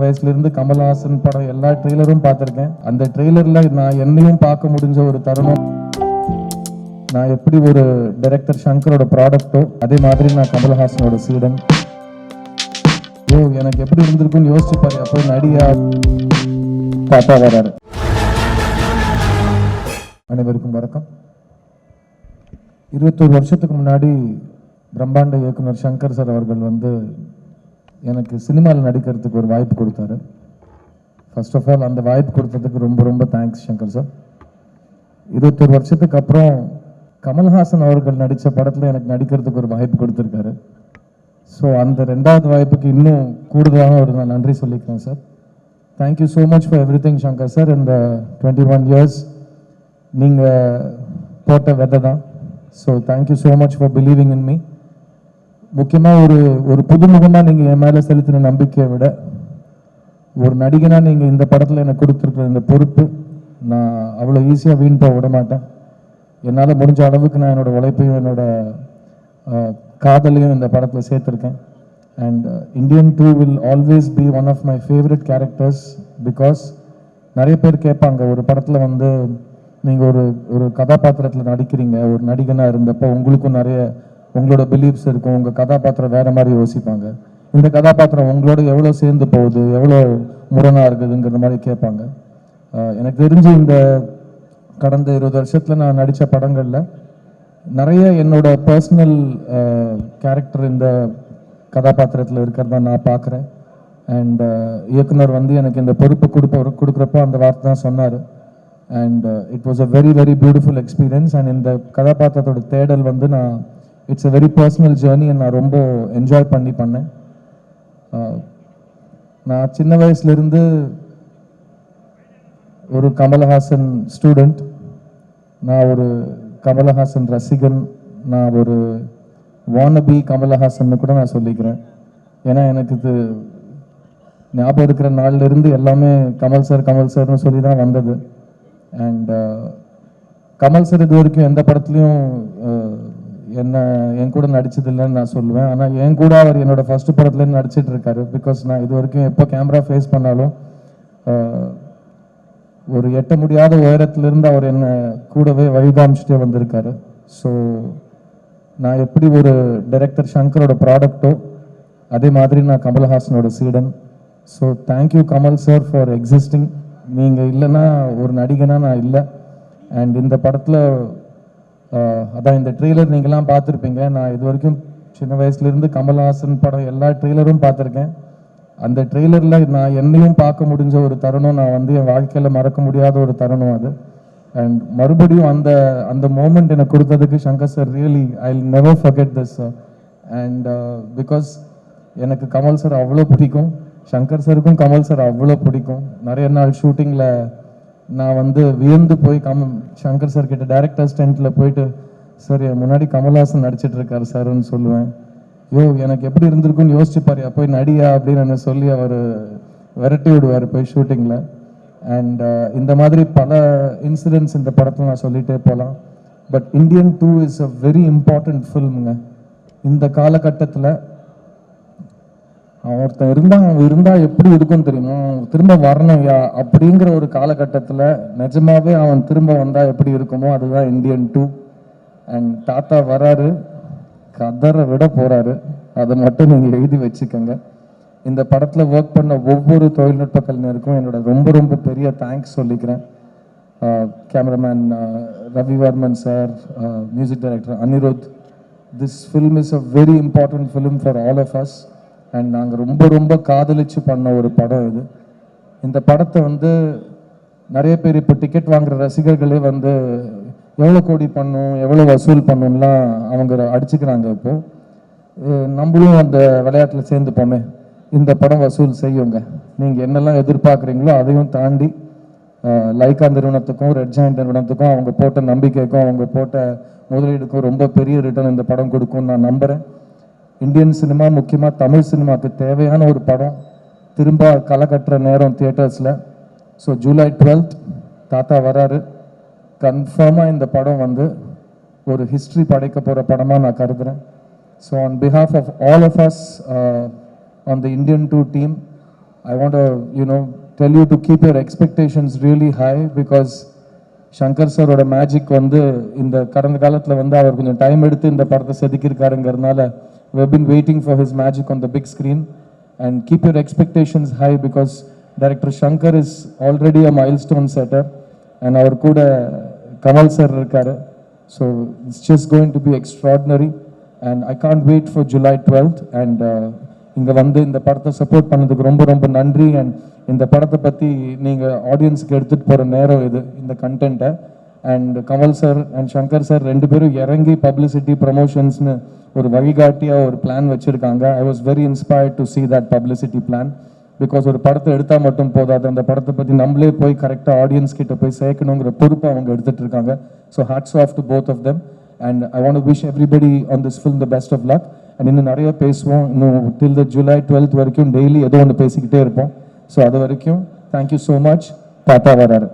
வயசுலேருந்து கமல்ஹாசன் படம் எல்லா ட்ரெய்லரும் பார்த்துருக்கேன். அந்த ட்ரெய்லரில் நான் என்னையும் பார்க்க முடிஞ்ச ஒரு தருணம். நான் எப்படி ஒரு டைரக்டர் சங்கரோட ப்ராடக்ட்டோ அதே மாதிரி நான் கமல்ஹாசனோட சீடன். எனக்கு எப்படி இருந்திருக்குன்னு யோசிச்சு பாரு. அப்போ நடிகா தாத்தா வராரு. அனைவருக்கும் வணக்கம். 21 வருஷத்துக்கு முன்னாடி பிரம்மாண்ட இயக்குனர் சங்கர் சார் அவர்கள் எனக்கு சினிமாவில் நடிக்கிறதுக்கு ஒரு வாய்ப்பு கொடுத்தாரு. ஃபர்ஸ்ட் ஆஃப் ஆல் அந்த வாய்ப்பு கொடுத்ததுக்கு ரொம்ப ரொம்ப தேங்க்ஸ் சங்கர் சார். 21 வருஷத்துக்கு அப்புறம் கமல்ஹாசன் அவர்கள் நடித்த படத்தில் எனக்கு நடிக்கிறதுக்கு ஒரு வாய்ப்பு கொடுத்துருக்காரு. ஸோ அந்த ரெண்டாவது வாய்ப்புக்கு இன்னும் கூடுதலாக ஒரு நான் நன்றி சொல்லிக்கிறேன் sir. Thank you so much for every thing Shankar sir. இந்த 21 இயர்ஸ் நீங்கள் போட்ட விதை தான். So thank you so much for believing in me. முக்கியமாக ஒரு புதுமுகமாக நீங்கள் என் மேலே செலுத்தின நம்பிக்கையை விட ஒரு நடிகனாக நீங்கள் இந்த படத்தில் எனக்கு கொடுத்துருக்குற இந்த பொறுப்பு நான் அவ்வளோ ஈஸியாக வீண் போக விட மாட்டேன். என்னால் முடிஞ்ச அளவுக்கு நான் என்னோடய உழைப்பையும் என்னோட காதலையும் இந்த படத்தில் சேர்த்துருக்கேன். And Indian 2 will always be one of my favourite characters. Because நிறைய பேர் கேட்பாங்க, ஒரு படத்தில் நீங்கள் ஒரு கதாபாத்திரத்தில் நடிக்கிறீங்க, ஒரு நடிகனாக இருந்தப்போ உங்களுக்கும் நிறைய உங்களோட பிலீஃப்ஸ் இருக்கும், உங்கள் கதாபாத்திரம் வேறு மாதிரி யோசிப்பாங்க, இந்த கதாபாத்திரம் உங்களோட எவ்வளோ சேர்ந்து போகுது, எவ்வளோ முரணாக இருக்குதுங்கிற மாதிரி கேட்பாங்க. எனக்கு தெரிஞ்சு இந்த கடந்த 20 வருஷத்தில் நான் நடித்த படங்களில் நிறைய என்னோட பர்சனல் கேரக்டர் இந்த கதாபாத்திரத்தில் இருக்கிறதா நான் பார்க்குறேன். அண்ட் இயக்குனர் எனக்கு இந்த பொறுப்பை கொடுக்குறப்போ அந்த வார்த்தை தான் சொன்னார். And it was a very very beautiful experience. And இந்த கதாபாத்திரத்தோட தேடல் நான் it's a very personal journey. நான் ரொம்ப என்ஜாய் பண்ணேன். நான் சின்ன வயசுலேருந்து ஒரு கமல்ஹாசன் ஸ்டூடெண்ட், நான் ஒரு கமல்ஹாசன் ரசிகன், நான் ஒரு வானபி கமல்ஹாசன் கூட நான் சொல்லிக்கிறேன். ஏன்னா எனக்கு இது ஞாபகம் இருக்கிற நாள்லேருந்து எல்லாமே கமல் சார்னு சொல்லி தான் வந்தது. அண்ட் கமல் சார் இது வரைக்கும் எந்த படத்துலையும் என் கூட நடிச்சதில்லைன்னு நான் சொல்லுவேன். ஆனால் என் கூட அவர் என்னோட ஃபர்ஸ்ட் படத்துலேருந்து நடிச்சிட்டு இருக்காரு. பிகாஸ் நான் இது வரைக்கும் எப்போ கேமரா ஃபேஸ் பண்ணாலும் ஒரு எட்ட முடியாத உயரத்திலிருந்து அவர் என்னை கூடவே வழிகாமிச்சிட்டே வந்திருக்காரு. ஸோ நான் எப்படி ஒரு டைரக்டர் சங்கரோட ப்ராடக்ட்டோ அதே மாதிரி நான் கமல்ஹாசனோட சீடன். So thank you Kamal sir for existing. நீங்கள் இல்லைன்னா ஒரு நடிகனாக நான் இல்லை. அண்ட் இந்த படத்தில் அதான் இந்த ட்ரெய்லர் நீங்களாம் பார்த்துருப்பீங்க. நான் இது வரைக்கும் சின்ன வயசுலேருந்து கமல்ஹாசன் படம் எல்லா ட்ரெய்லரும் பார்த்துருக்கேன். அந்த ட்ரெய்லரில் நான் என்னையும் பார்க்க முடிஞ்ச ஒரு தருணம், நான் என் வாழ்க்கையில் மறக்க முடியாத ஒரு தருணம் அது. அண்ட் மறுபடியும் அந்த மோமெண்ட் எனக்கு கொடுத்ததுக்கு Shankar sir really I will never forget this. And because எனக்கு கமல் சார் அவ்வளோ பிடிக்கும், சங்கர் சாருக்கும் கமல் சார் அவ்வளோ பிடிக்கும். நிறைய நாள் ஷூட்டிங்கில் நான் வியந்து போய் சங்கர் சார் கிட்ட டைரக்டர்ஸ் டென்ட்டில் போயிட்டு, சார் என் முன்னாடி கமல்ஹாசன் நடிச்சிட்டு இருக்காரு சார்ன்னு சொல்லுவேன். எனக்கு எப்படி இருந்திருக்குன்னு யோசிச்சு பாரு, போய் நடிகா அப்படின்னு சொல்லி அவர் விரட்டி விடுவார் போய் ஷூட்டிங்கில். அண்ட் இந்த மாதிரி பல இன்சிடென்ட்ஸ் இந்த படத்தில் நான் சொல்லிகிட்டே போகலாம். But Indian 2 is a very important ஃபில்முங்க. இந்த காலகட்டத்தில் அவன் இருந்தால் எப்படி இருக்குன்னு தெரியுமா, திரும்ப வரணும் அப்படிங்கிற ஒரு காலகட்டத்தில் நிஜமாவே அவன் திரும்ப வந்தால் எப்படி இருக்குமோ அதுதான் இந்தியன் 2. அண்ட் தாத்தா வராரு, கதரை விட போகிறாரு, அதை மட்டும் நீங்கள் எழுதி வச்சுக்கோங்க. இந்த படத்தில் ஒர்க் பண்ண ஒவ்வொரு தொழில்நுட்ப கலைஞருக்கும் என்னோட ரொம்ப ரொம்ப பெரிய தேங்க்ஸ் சொல்லிக்கிறேன். Cameraman Ravivarman sir, music director Anirudh. This film is a very important film for all of us. And நாங்கள் ரொம்ப ரொம்ப காதலிச்சு பண்ண ஒரு படம் இது. இந்த படத்தை நிறைய பேர் இப்போ டிக்கெட் வாங்குகிற ரசிகர்களே எவ்வளோ கோடி பண்ணும், எவ்வளோ வசூல் பண்ணும்லாம் அவங்க அடிச்சுக்கிறாங்க. இப்போது நம்மளும் அந்த விளையாட்டில் சேர்ந்துப்போமே, இந்த படம் வசூல் செய்யுங்க. நீங்கள் என்னெல்லாம் எதிர்பார்க்குறீங்களோ அதையும் தாண்டி லைக்கா நிறுவனத்துக்கும் ரெட் ஜாயிண்ட் நிறுவனத்துக்கும் அவங்க போட்ட நம்பிக்கைக்கும் அவங்க போட்ட முதலீடுக்கும் ரொம்ப பெரிய ரிட்டர்ன் இந்த படம் கொடுக்கும்னு நான் நம்புகிறேன். இந்தியன் சினிமா, முக்கியமாக தமிழ் சினிமாவுக்கு தேவையான ஒரு படம் திரும்ப களை கட்டுற நேரம் தியேட்டர்ஸில். ஸோ ஜூலை 12th தாத்தா வராரு. கன்ஃபார்மாக இந்த படம் ஒரு ஹிஸ்ட்ரி படைக்க போகிற படமாக நான் கருதுகிறேன். So on behalf of all of us on the Indian 2 team, I want to, tell you to keep your expectations really high because Shankar சாரோட மேஜிக் வந்து இந்த கடந்த காலத்தில் வந்து அவர் கொஞ்சம் டைம் எடுத்து இந்த படத்தை செதுக்கியிருக்காருங்கிறதுனால we've been waiting for his magic on the big screen and keep your expectations high because director Shankar is already a milestone setter and அவர் கூட கமல் சார் இருக்காரு. So it's just going to be extraordinary and I can't wait for July 12th and இங்கே வந்து இந்த படத்தை support பண்ணதுக்கு ரொம்ப ரொம்ப நன்றி. அண்ட் இந்த படத்தை பற்றி நீங்கள் ஆடியன்ஸுக்கு எடுத்துகிட்டு போகிற நேரம் இது இந்த கண்டென்ட்டை. And Kamal sir and Shankar sir ரெண்டு பேரும் இறங்கி பப்ளிசிட்டி ப்ரமோஷன்ஸ்னு ஒரு வழிகாட்டியாக ஒரு பிளான் வச்சுருக்காங்க. I was very inspired to see that publicity plan because ஒரு படத்தை எடுத்தால் மட்டும் போதாது, அந்த படத்தை பற்றி நம்மளே போய் கரெக்டாக ஆடியன்ஸ் கிட்ட போய் சேர்க்கணுங்கிற பொறுப்பை அவங்க எடுத்துகிட்டு இருக்காங்க. So hats off to both of them and I want to wish everybody on this film the best of luck. And இன்னும் நிறைய பேசுவோம், இன்னும் டில் த July 12th வரைக்கும் டெய்லி ஏதோ ஒன்று பேசிக்கிட்டே இருப்போம். ஸோ அது வரைக்கும் தேங்க்யூ ஸோ மச். தாத்தா வராரு.